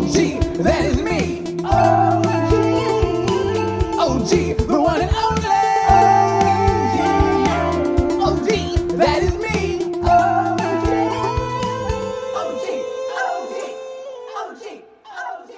OG, that is me. OG, OG, the one and only. OG, that is me. OG, OG, OG, OG, OG.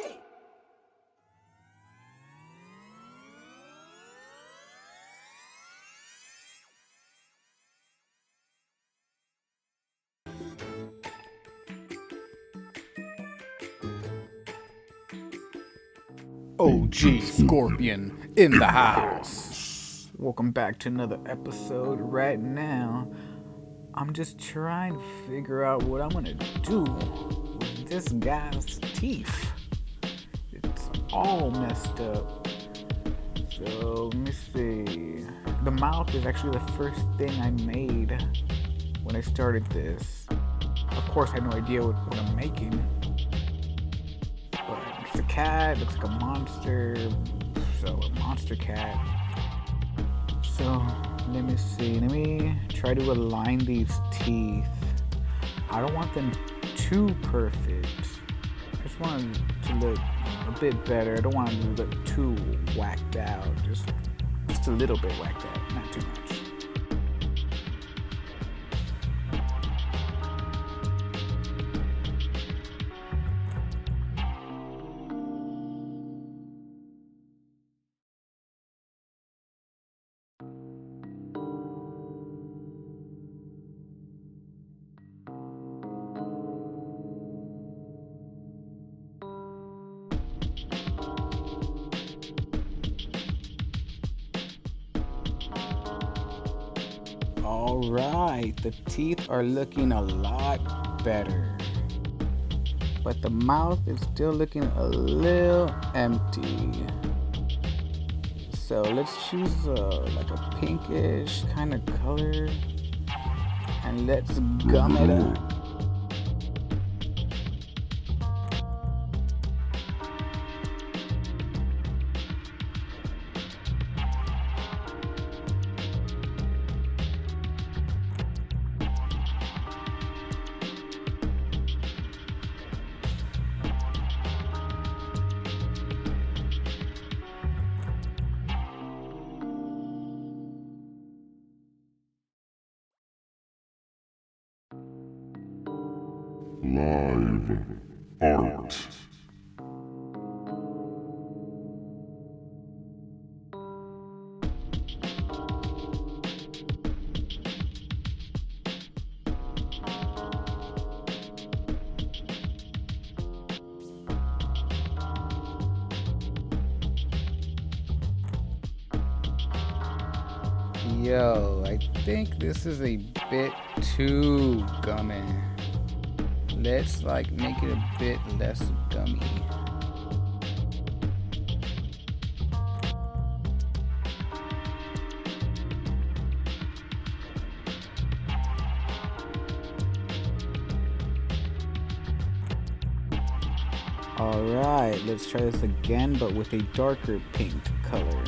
OG Scorpion in the house. Welcome back to another episode. Right now, I'm just trying to figure out what I'm gonna do with this guy's teeth. It's all messed up. So let me see. The mouth is actually the first thing I made when I started this. Of course, I had no idea what I'm making. But it's a cat, looks like a monster, so a monster cat. So let me see, let me try to align these teeth. I don't want them too perfect. I just want them to look a bit better. I don't want them to look too whacked out, just a little bit whacked out, not too much. Alright, the teeth are looking a lot better. But the mouth is still looking a little empty. So let's choose like a pinkish kind of color. And let's gum it up. Live art. Yo, I think this is a bit too gummy. Let's like make it a bit less gummy. Alright, let's try this again, but with a darker pink color.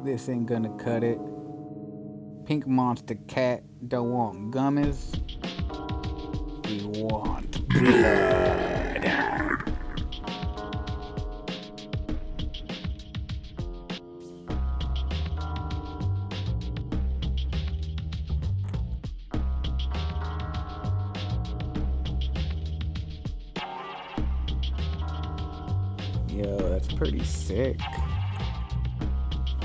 This ain't gonna cut it. Pink monster cat don't want gummies. We want blood. Yo, that's pretty sick.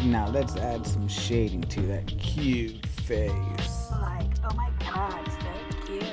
Now let's add some shading to that cute face. Like, oh my god, so cute.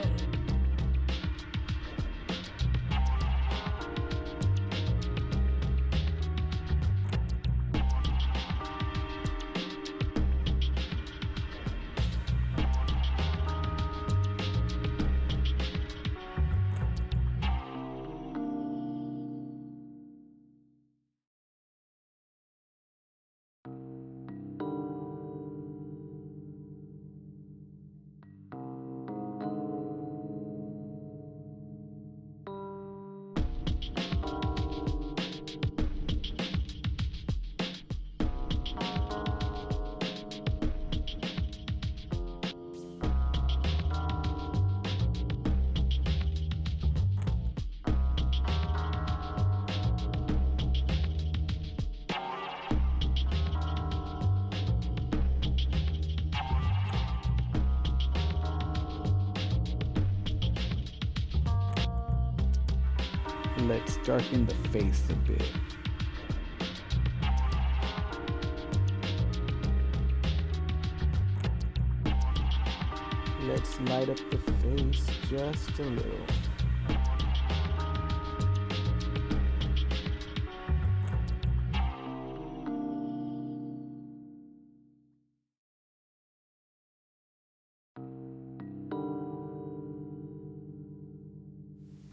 Let's darken the face a bit. Let's light up the face just a little.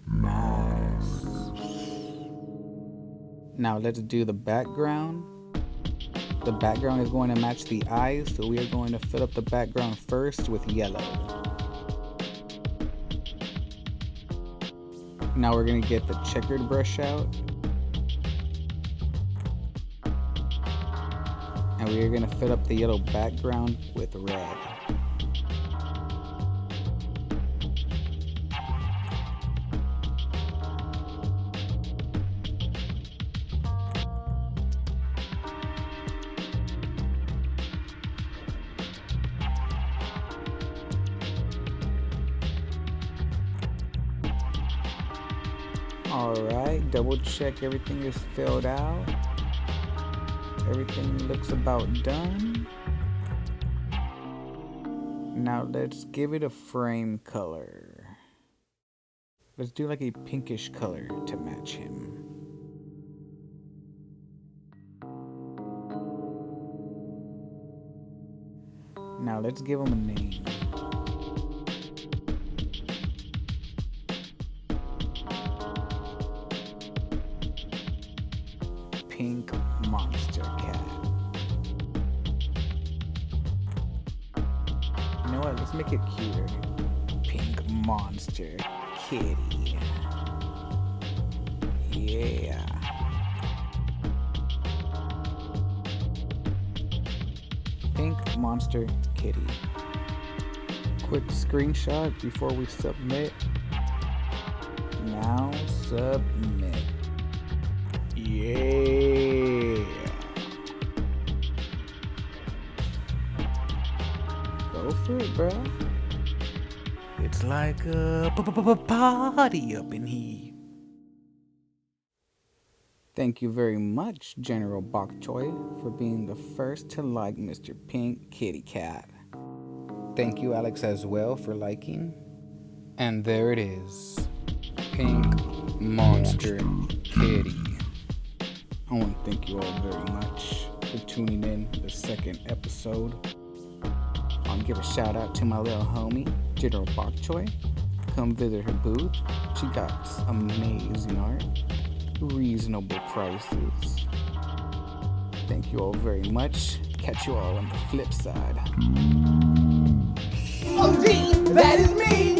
Nice. Now let's do the background. The background is going to match the eyes, so we are going to fill up the background first with yellow. Now we're going to get the checkered brush out. And we are going to fill up the yellow background with red. Alright, double check everything is filled out. Everything looks about done. Now let's give it a frame color. Let's do like a pinkish color to match him. Now let's give him a name. Pink Monster Cat. You know what? Let's make it cuter. Pink Monster Kitty. Yeah. Pink Monster Kitty. Quick screenshot before we submit. Now submit. Yeah. Go for it, bro. It's like a party up in here. Thank you very much, General Bok Choy, for being the first to like Mr. Pink Kitty Cat. Thank you, Alex, as well, for liking. And there it is. Pink Monster Kitty. I want to thank you all very much for tuning in to the second episode. I want to give a shout out to my little homie, General Bok Choy. Come visit her booth. She got some amazing art, reasonable prices. Thank you all very much. Catch you all on the flip side. OG, that is me.